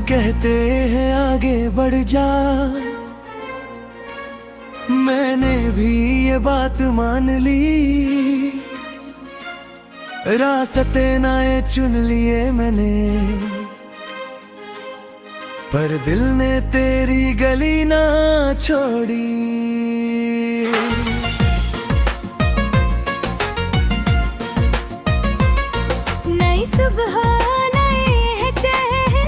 कहते हैं आगे बढ़ जा, मैंने भी ये बात मान ली। रास्ते नए चुन लिए मैंने, पर दिल ने तेरी गली ना छोड़ी। नई सुबह नए है चेहरे,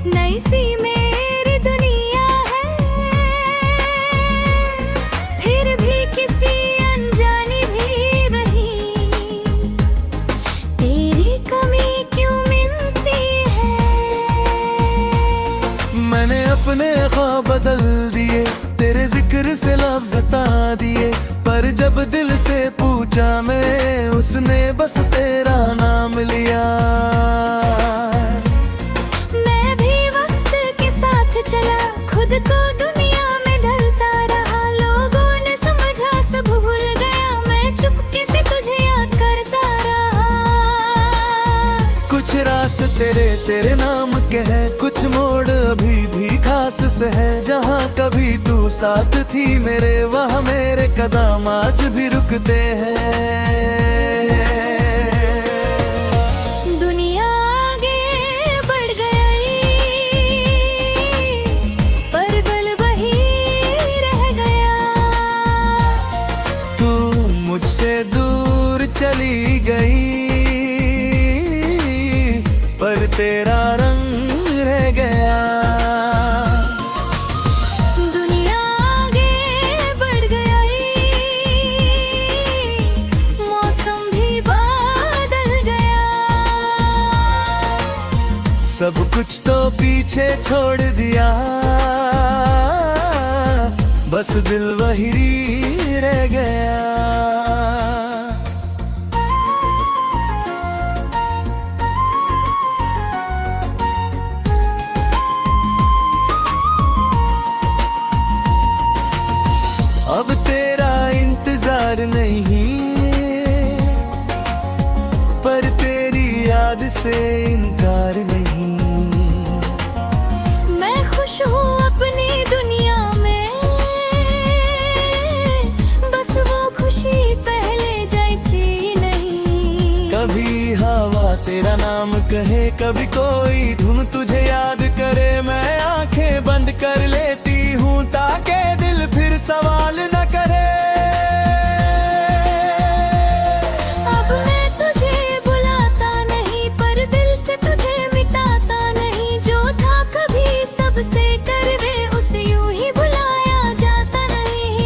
नई सी मेरी दुनिया है। फिर भी किसी अनजानी भी वही, तेरी कमी क्यों मिलती है। मैंने अपने ख्वाब बदल दिए, तेरे जिक्र से लफ्ज़ हटा दिए, पर जब दिल से पूछा मैं, उसने बस तेरा नाम लिया। मैं भी वक्त के साथ चला, खुद को दुनिया में ढलता रहा। लोगों ने समझा सब भूल गया, मैं चुपके से तुझे याद करता रहा। कुछ रास्ते तेरे नाम के हैं, कुछ मोड़ अभी भी खास से है। जहाँ कभी तू साथ थी मेरे, वहाँ मेरे कदम आज भी रुकते हैं। दुनिया आगे बढ़ गई, पर दिल वही रह गया। तू मुझसे दूर चली गई, पर तेरा रंग रह गया। दुनिया आगे बढ़ गई, मौसम भी बदल गया। सब कुछ तो पीछे छोड़ दिया, बस दिल वही रह गया। अब तेरा इंतजार नहीं, पर तेरी याद से इनकार नहीं। मैं खुश हूँ अपनी दुनिया में, बस वो खुशी पहले जैसी नहीं। कभी हवा तेरा नाम कहे, कभी कोई धुन तुझे याद करे। मैं आंखें बंद कर लेती हूँ ताकि दिल फिर सवाल न करे। अब मैं तुझे बुलाता नहीं, पर दिल से तुझे मिटाता नहीं। जो था कभी सबसे करवे, उसे यूं ही भुलाया जाता नहीं।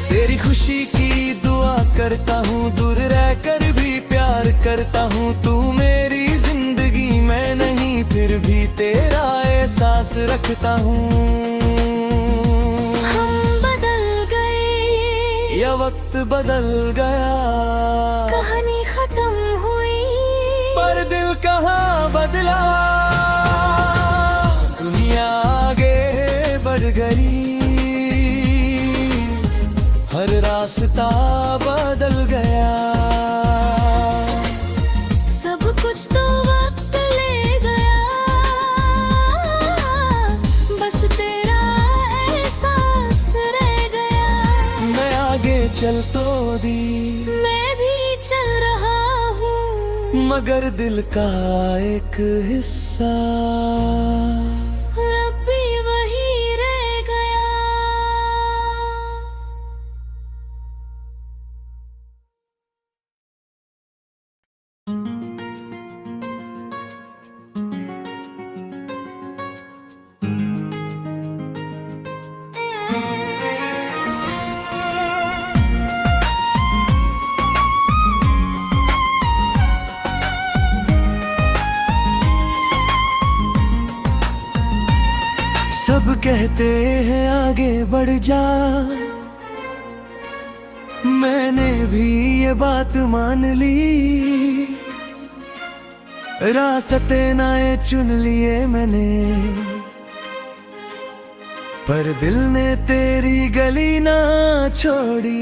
तेरी खुशी की दुआ करता हूँ, दूर रहकर भी प्यार करता हूँ। तू मेरी जिंदगी में नहीं, फिर भी तेरा एहसास रखता हूँ। हम बदल गए, यह वक्त बदल गया, कहानी खत्म हुई, पर दिल कहाँ बदला। दुनिया आगे बढ़ गई, हर रास्ता बदल गया। सब कुछ तो वक्त ले गया, बस तेरा एहसास रह गया। मैं आगे चल तो दी, मैं भी चल रहा हूँ, मगर दिल का एक हिस्सा अब भी वही रह गया। सब कहते हैं आगे बढ़ जा, मैंने भी ये बात मान ली। रास्ते नए चुन लिए मैंने, पर दिल ने तेरी गली ना छोड़ी।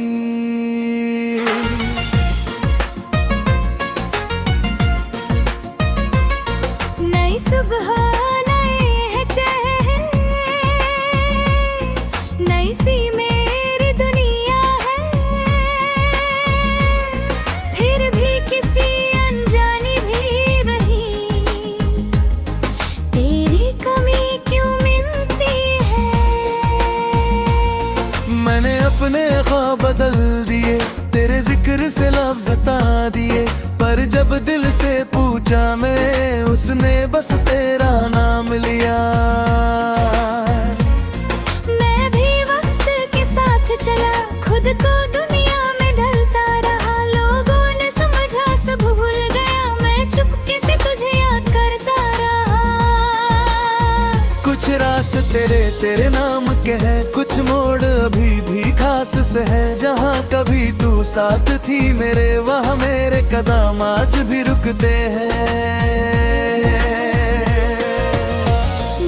मैंने अपने ख्वाब बदल दिए, तेरे जिक्र से लफ्ज़ हटा दिए, पर जब दिल से पूछा मैं, उसने बस तेरा नाम लिया। मैं भी वक्त के साथ चला, खुद को दुनिया में ढलता रहा, लोगों ने समझा सब भूल गया, मैं चुपके से तुझे याद करता रहा। कुछ रास्ते तेरे नाम के हैं, कुछ मोड़ अभी भी खास से है, जहाँ कभी तू साथ थी मेरे, वहाँ मेरे कदम आज भी रुकते हैं।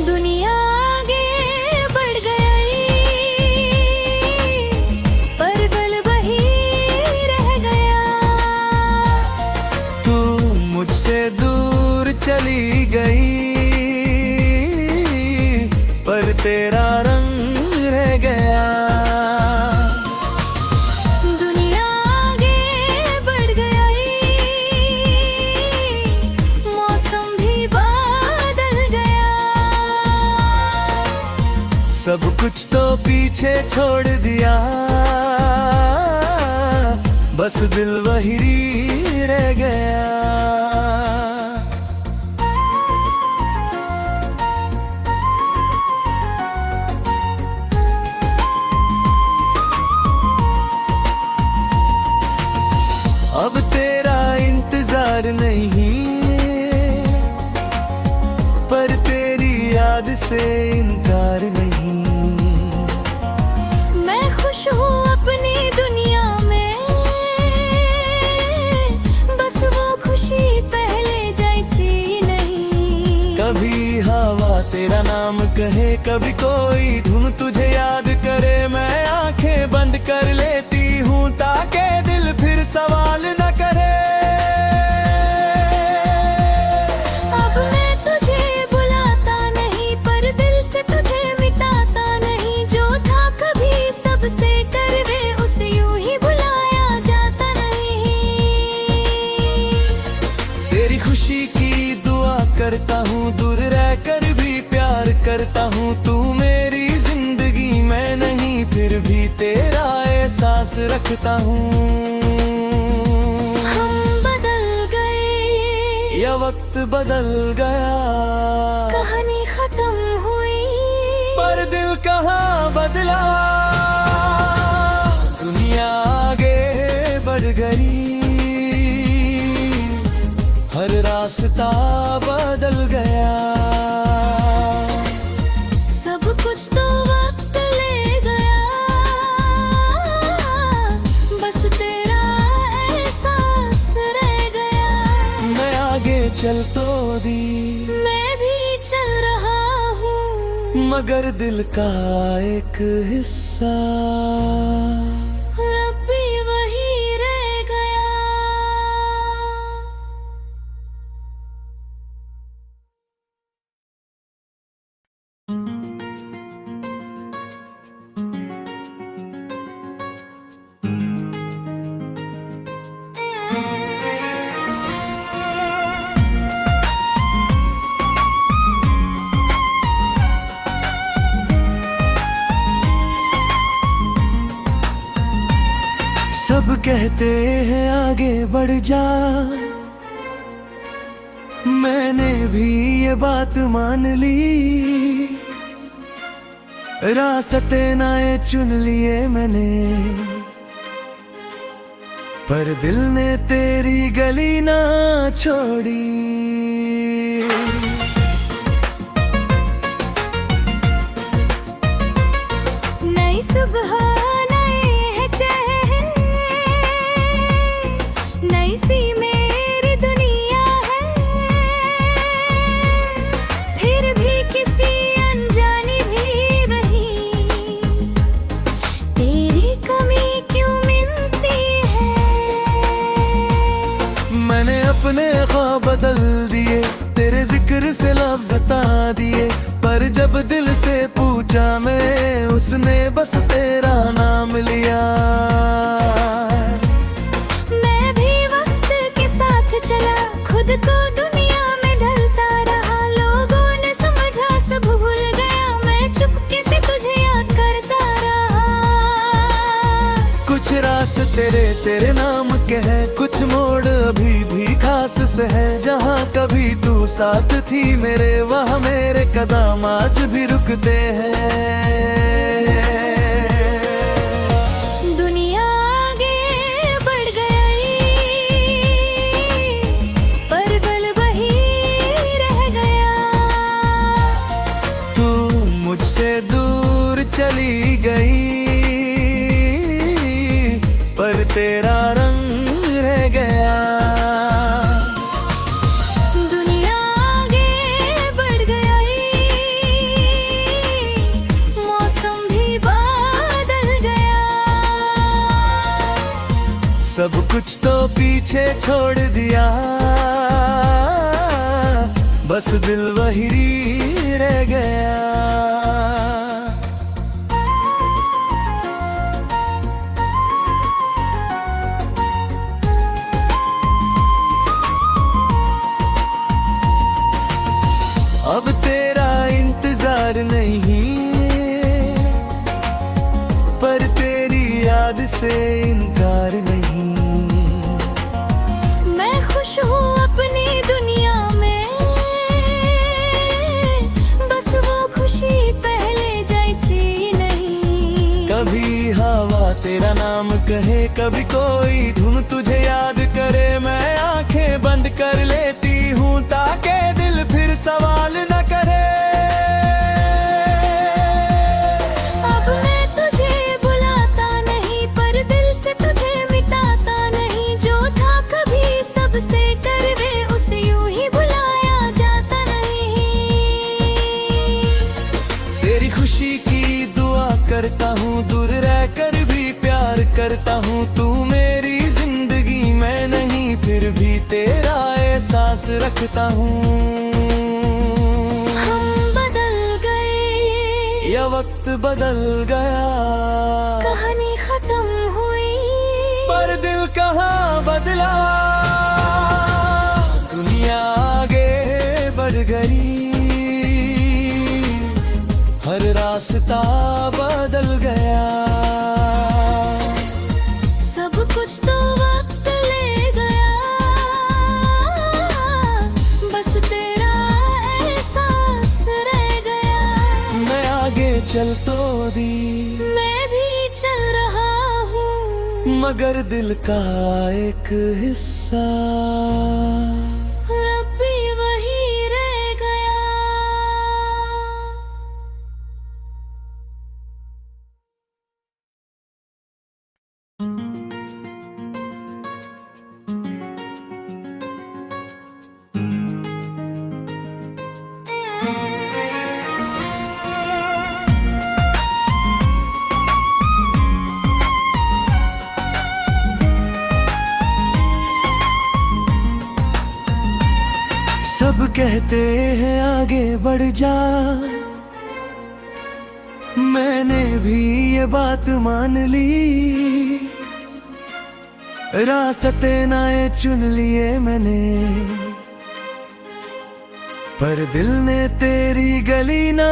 दुनिया आगे बढ़ गई, पर दिल वही रह गया। तू मुझसे दूर चली गई, पर तेरा रंग रह गया। दुनिया आगे बढ़ गई, मौसम भी बदल गया। सब कुछ तो पीछे छोड़ दिया, बस दिल वही रह गया। अब तेरा इंतजार नहीं, पर तेरी याद से इनकार नहीं। मैं खुश हूँ अपनी दुनिया में, बस वो खुशी पहले जैसी नहीं। कभी हवा तेरा नाम कहे, कभी कोई धुन तुझे याद करे, मैं आंखें बंद कर लेती हूँ ताकि दिल फिर सवाल न करे। अब मैं तुझे बुलाता नहीं, पर दिल से तुझे मिटाता नहीं, जो था कभी सबसे करवे, उसे यूं ही भुलाया जाता नहीं। तेरी खुशी की दुआ करता हूँ, दूर रह कर भी प्यार करता हूँ, तू मेरी जिंदगी में नहीं, फिर भी तेरा एहसास रखता हूँ। हम बदल गए, यह वक्त बदल गया, कहानी खत्म हुई, पर दिल कहाँ बदला। दुनिया आगे बढ़ गई, हर रास्ता बदल गया। सब कुछ तो वक्त ले गया, बस तेरा एहसास रह गया। मैं आगे चल तो दी, मैं भी चल रहा हूँ, मगर दिल का एक हिस्सा अब भी वही रह गया। सब कहते हैं आगे बढ़ जा, मैंने भी ये बात मान ली, रास्ते नए चुन लिए मैंने, पर दिल ने तेरी गली ना छोड़ी। नई सुबह नए है चेहरे, नई सी मेरी दुनिया है, फिर भी किसी अनजानी भी वही, तेरी कमी क्यों मिलती है। मैंने अपने ख्वाब बदल दिए, तेरे जिक्र से लफ्ज़ हटा दिए, पर जब दिल से पूछा मैं, उसने बस तेरा नाम लिया। मैं भी वक्त के साथ चला, खुद को दुनिया में ढलता रहा, लोगों ने समझा सब भूल गया, मैं चुपके से तुझे याद करता रहा। रास तेरे तेरे नाम के हैं, कुछ मोड़ अभी भी खास से है। जहाँ कभी तू साथ थी मेरे, वहाँ मेरे कदम आज भी रुकते हैं। दुनिया आगे बढ़ गई पर दिल वही रह गया। तू मुझसे दूर चली गई पर तेरा रंग रह गया। दुनिया आगे बढ़ गई, मौसम भी बदल गया। सब कुछ तो पीछे छोड़ दिया, बस दिल वही रह गया। अब तेरा इंतजार नहीं, पर तेरी याद से इनकार नहीं। मैं खुश हूँ अपनी दुनिया में, बस वो खुशी पहले जैसी नहीं। कभी हवा तेरा नाम कहे, कभी कोई धुन तुझे याद करे। मैं आंखें बंद कर लेती हूँ ताकि दिल फिर सवाल न करे। अब मैं तुझे बुलाता नहीं, पर दिल से तुझे मिटाता नहीं। जो था कभी सबसे करवे, उसे यूं ही बुलाया जाता नहीं। तेरी खुशी की दुआ करता हूँ, दूर रह कर भी प्यार करता हूँ। तू मेरी जिंदगी में नहीं, फिर भी तेरा एहसास रखता हूँ। हम बदल गए, यह वक्त बदल गया, कहानी खत्म हुई, पर दिल कहाँ बदला। दुनिया आगे बढ़ गई, हर रास्ता बदल गया। सब कुछ तो वक्त ले गया, बस तेरा एहसास रह गया। मैं आगे चल तो दी, मैं भी चल रहा हूँ, मगर दिल का एक हिस्सा अब भी वही रह गया। सब कहते हैं आगे बढ़ जा, मैंने भी ये बात मान ली। रास्ते नए चुन लिए मैंने, पर दिल ने तेरी गली ना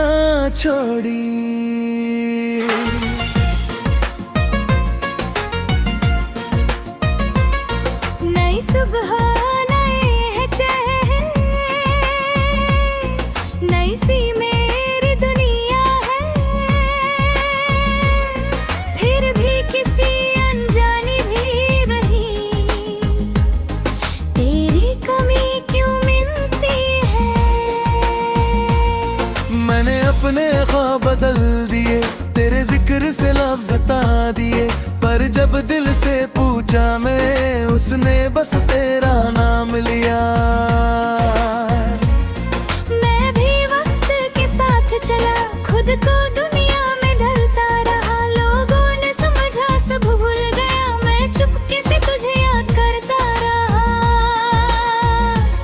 छोड़ी। नई सुबह नए है चेहरे, नई सी मेरी दुनिया है। फिर भी किसी अनजानी भी वही, तेरी कमी क्यों मिलती है। मैंने अपने ख्वाब बदल दिए, तेरे जिक्र से लफ्ज़ हटा दिए। पर जब दिल से पूछा मैं, उसने बस तेरा नाम लिया। मैं भी वक्त के साथ चला, खुद को दुनिया में ढलता रहा। लोगों ने समझा सब भूल गया, मैं चुपके से तुझे याद करता रहा।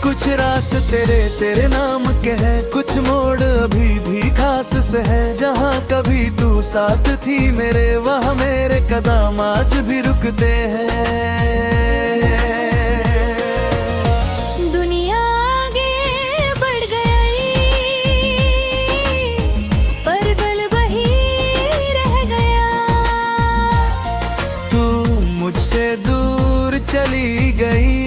कुछ रास तेरे तेरे नाम के हैं, कुछ मोड़ अभी भी खास से है। जहाँ कभी तू साथ थी मेरे, वहाँ मेरे कदम आज भी रुकते हैं। दुनिया आगे बढ़ गई पर दिल वही रह गया। तू चली गई,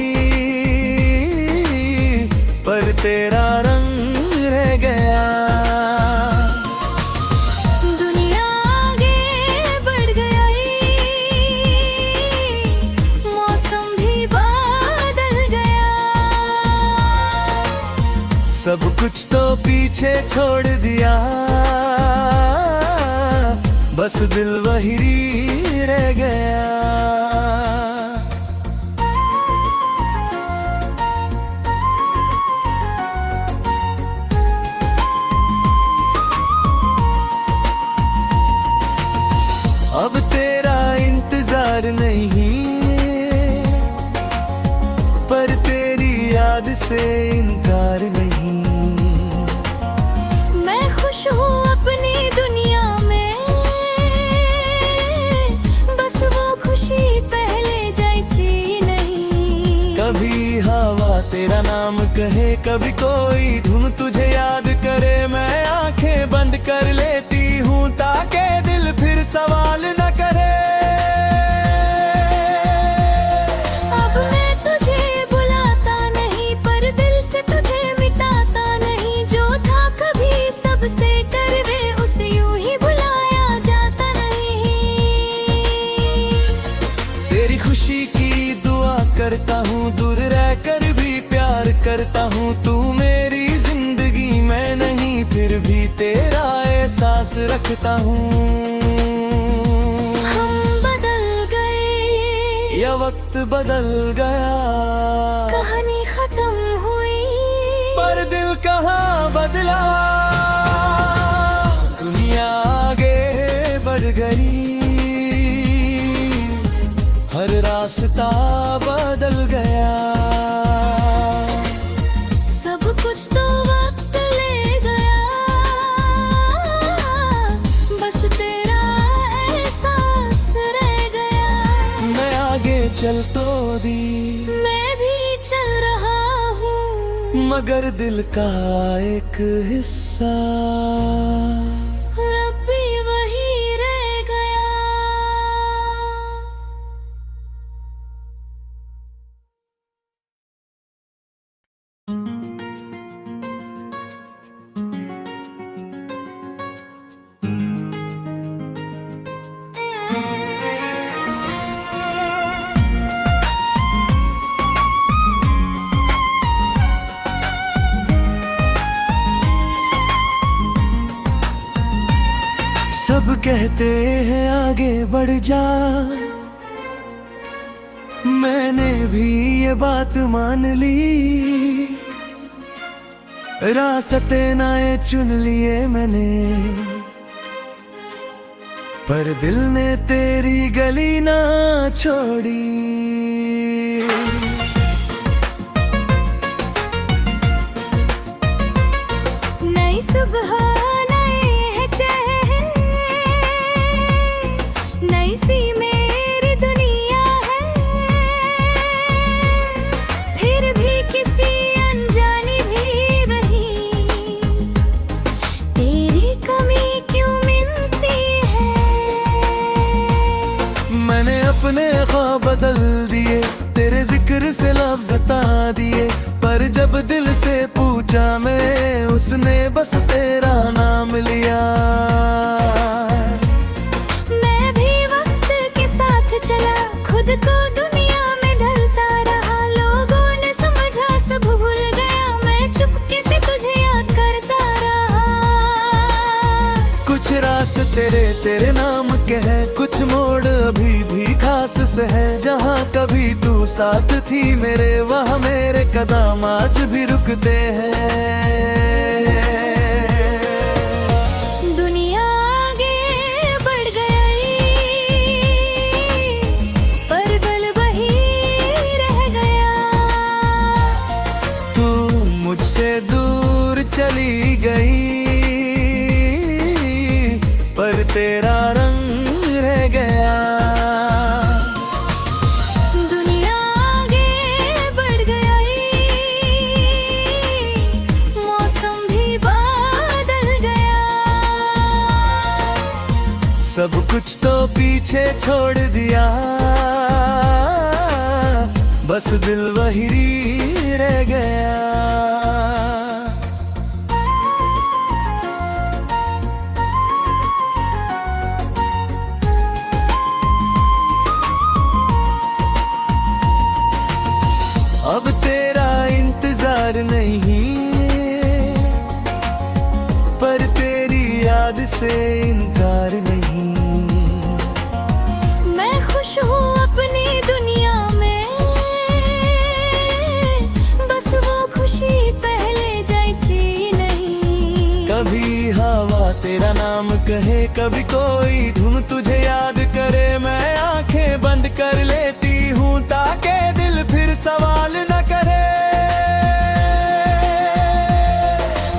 पर तेरा रंग रह गया। दुनिया आगे बढ़ गई, मौसम भी बदल गया। सब कुछ तो पीछे छोड़ दिया, बस दिल वही रह गया। अब तेरा इंतजार नहीं, पर तेरी याद से इनकार नहीं। मैं खुश हूँ अपनी दुनिया में, बस वो खुशी पहले जैसी नहीं। कभी हवा तेरा नाम कहे, कभी कोई धुन तुझे याद करे। मैं आंखें बंद कर लेती हूँ ताकि दिल फिर सवाल न करे। अब मैं तुझे बुलाता नहीं, पर दिल से तुझे मिटाता नहीं। जो था कभी सबसे करवे, उसे यूं ही बुलाया जाता नहीं। तेरी खुशी की दुआ करता हूँ, दूर रह कर भी प्यार करता हूँ। तू मेरी जिंदगी में नहीं, फिर भी तेरा एहसास रखता हूँ। हम बदल गए, यह वक्त बदल गया, कहानी खत्म हुई, पर दिल कहाँ बदला। दुनिया आगे बढ़ गई, हर रास्ता बदल गया। सब कुछ तो वक्त ले गया, बस तेरा एहसास रह गया। मैं आगे चल तो दी, मैं भी चल रहा हूँ, मगर दिल का एक हिस्सा अब भी वही रह गया। सब कहते हैं आगे बढ़ जा, मैंने भी ये बात मान ली। रास्ते नए चुन लिए मैंने, पर दिल ने तेरी गली ना छोड़ी। नई सुबह, नए चेहरे, नई सी मेरी दुनिया है। फिर भी किसी अनजानी भी वही, तेरी कमी क्यों मिलती है। मैंने अपने ख्वाब बदल दिए, तेरे जिक्र से लफ्ज़ हटा दिए। पर जब दिल से पूछा मैं, उसने बस तेरा नाम लिया। मैं भी वक्त के साथ चला, खुद को दुनिया में ढलता रहा। लोगों ने समझा सब भूल गया, मैं चुपके से तुझे याद करता रहा। कुछ रास्ते तेरे नाम के हैं, कुछ मोड़ अभी भी खास से है। जहाँ कभी तू साथ थी मेरे, वहाँ मेरे कदम आज भी रुकते हैं। दुनिया आगे बढ़ गई, पर दिल वही रह गया। तू मुझसे दूर चली गई, पर तेरा रंग रह गया। दुनिया आगे बढ़ गई, मौसम भी बदल गया। सब कुछ तो पीछे छोड़ दिया, बस दिल वही रह गया। अब तेरा इंतजार नहीं, पर तेरी याद से इनकार नहीं। मैं खुश हूँ अपनी दुनिया में, बस वो खुशी पहले जैसी नहीं। कभी हवा तेरा नाम कहे, कभी कोई धुन तुझे याद करे, मैं आंखें बंद कर लेती हूँ ताकि दिल फिर सवाल न करे।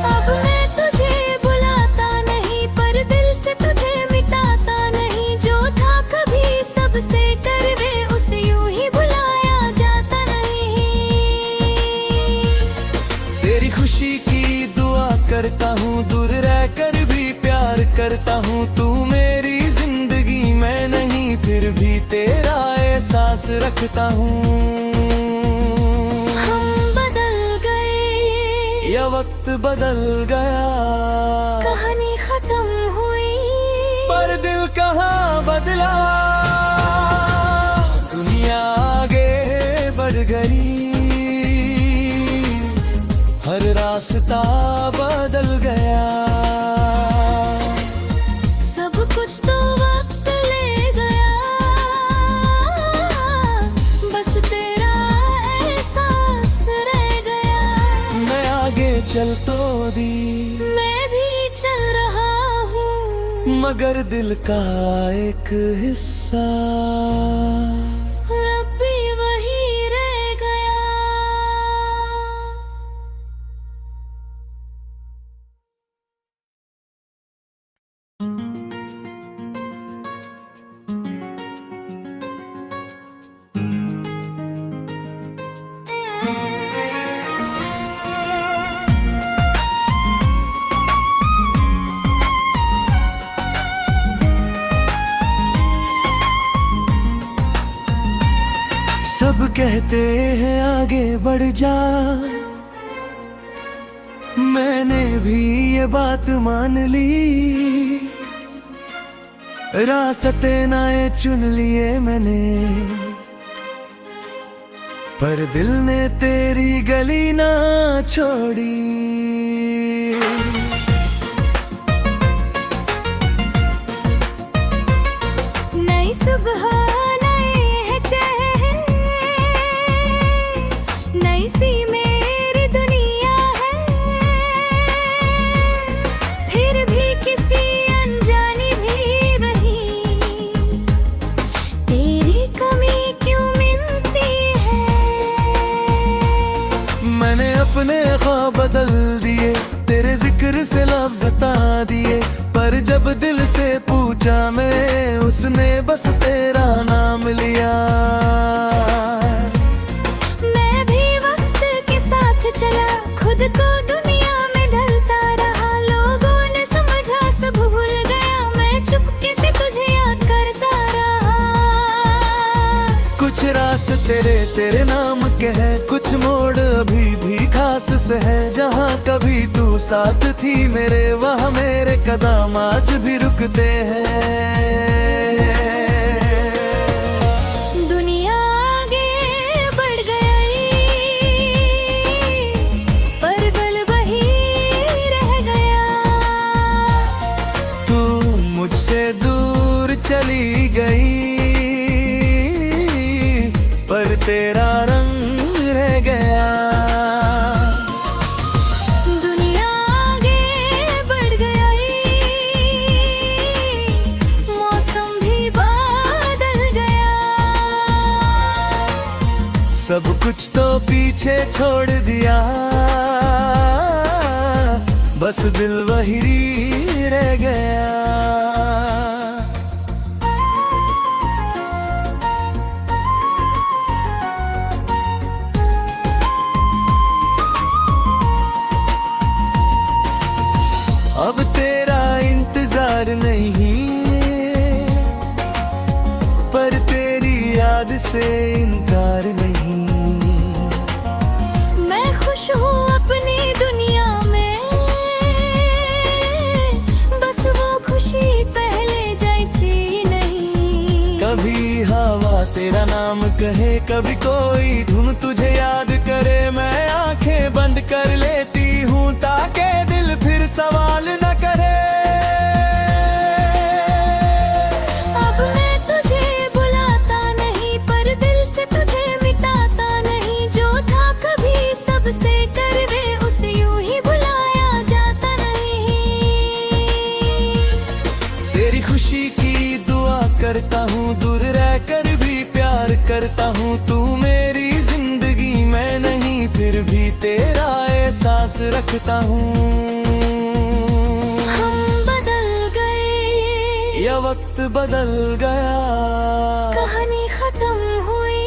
अब मैं तुझे बुलाता नहीं, पर दिल से तुझे मिटाता नहीं। जो था कभी सबसे करवे, उसे यूं ही भुलाया जाता नहीं। तेरी खुशी की दुआ करता हूँ, दूर रह कर भी प्यार करता हूँ। तू मेरी जिंदगी में नहीं, फिर भी तेरा एहसास रखता हूँ। हम बदल गए, यह वक्त बदल गया, कहानी खत्म हुई, पर दिल कहाँ बदला। दुनिया आगे बढ़ गई, हर रास्ता बदल गया। सब कुछ तो वक्त ले गया, बस तेरा एहसास रह गया। मैं आगे चल तो दी, मैं भी चल रहा हूँ, मगर दिल का एक हिस्सा अब भी वही रह गया। सब कहते हैं आगे बढ़ जा, मैंने भी ये बात मान ली। रास्ते नए चुन लिए मैंने, पर दिल ने तेरी गली ना छोड़ी। नई सुबह, नए चेहरे, नई सी मेरी दुनिया है। फिर भी किसी अनजानी भी वही, तेरी कमी क्यों मिलती है। मैंने अपने ख्वाब बदल दिए, तेरे जिक्र से लफ्ज़ हटा दिए, पर जब दिल से पूछा मैं, उसने बस तेरा नाम लिया। मैं भी वक्त के साथ चला, खुद को दुनिया में ढलता रहा। लोगों ने समझा सब भूल गया, मैं चुपके से तुझे याद करता रहा। कुछ रास्ते तेरे नाम के हैं, कुछ मोड़ अभी भी खास से है। जहाँ कभी तू साथ थी मेरे, वहाँ मेरे कदम आज भी रुकते हैं। दुनिया आगे बढ़ गई, पर दिल वही रह गया। तू मुझसे दूर चली गई, पर तेरा रंग रह गया। दुनिया आगे बढ़ गई, मौसम भी बदल गया। सब कुछ तो पीछे छोड़ दिया, बस दिल वही रह गया। अब तेरा इंतजार नहीं, पर तेरी याद से इनकार नहीं। तेरा नाम कहे कभी कोई, धुन तुझे याद करे, मैं आंखें बंद कर लेती हूँ ताकि दिल फिर सवाल न करे। अब मैं तुझे बुलाता नहीं, पर दिल से तुझे मिटाता नहीं। जो था कभी सबसे करवे, उसे यूं ही भुलाया जाता नहीं। तेरी खुशी की दुआ करता हूँ, दूर रहकर भी प्यार करता हूँ। तू मेरी जिंदगी में नहीं, फिर भी तेरा एहसास रखता हूँ। हम बदल गए या वक्त बदल गया, कहानी खत्म हुई,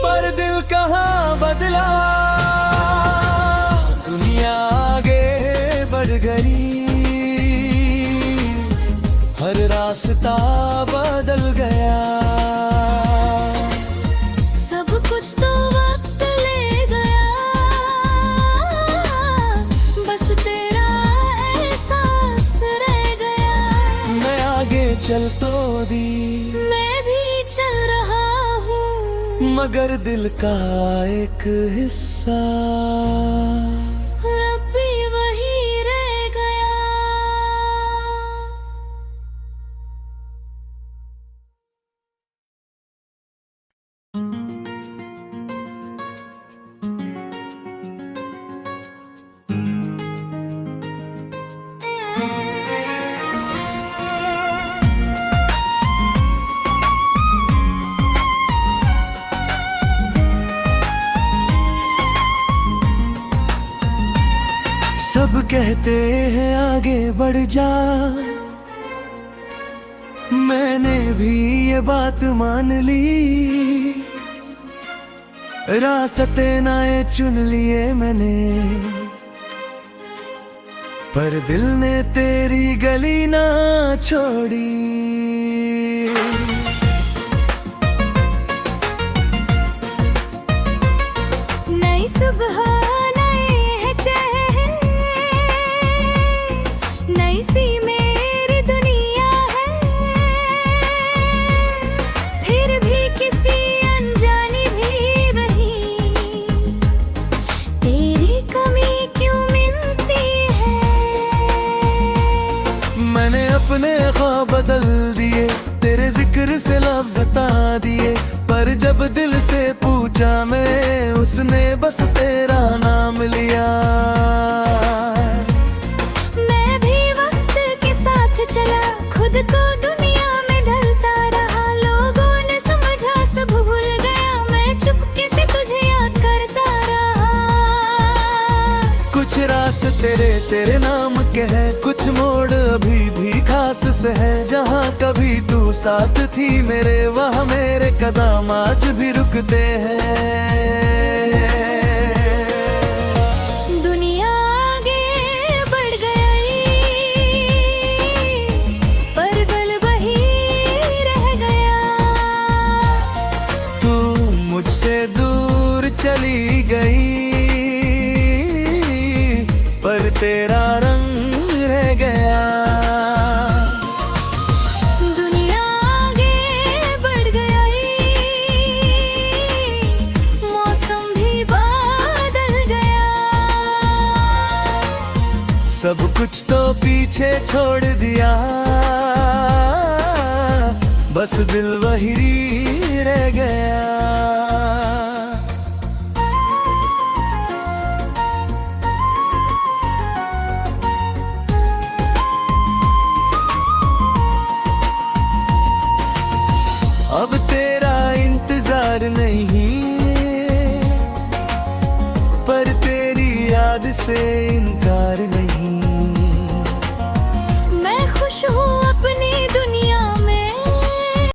पर दिल कहाँ बदला। दुनिया आगे बढ़ गई, हर रास्ता बदल गया। सब कुछ तो वक्त ले गया, बस तेरा एहसास रह गया। मैं आगे चल तो दी, मैं भी चल रहा हूँ, मगर दिल का एक हिस्सा अब भी वही रह गया। सब कहते हैं आगे बढ़ जा, मैंने भी ये बात मान ली। रास्ते नए चुन लिए मैंने, पर दिल ने तेरी गली ना छोड़ी। नई सुबह, नए हैं चेहरे, नई सी मेरी दुनिया है। फिर भी किसी अनजानी भी वही, तेरी कमी क्यों मिलती है। मैंने अपने ख्वाब बदल दिए, तेरे जिक्र से लफ्ज़ हटा दिए, पर जब दिल से पूछा मैं, उसने बस तेरा नाम लिया। मैं भी वक्त के साथ चला, खुद को दुनिया में ढलता रहा। लोगों ने समझा सब भूल गया, मैं चुपके से तुझे याद करता रहा। कुछ रास्ते तेरे नाम के हैं, कुछ मोड़ अभी भी खास से है। जहाँ कभी तू साथ थी मेरे, वहाँ मेरे कदम आज भी रुकते हैं। दुनिया आगे बढ़ गई, पर दिल वही रह गया। तू मुझसे दूर चली गई, पर तेरा रंग रह गया। दुनिया आगे बढ़ गई, मौसम भी बदल गया। सब कुछ तो पीछे छोड़ दिया, बस दिल वही रह गया। अब तेरा इंतजार नहीं, पर तेरी याद से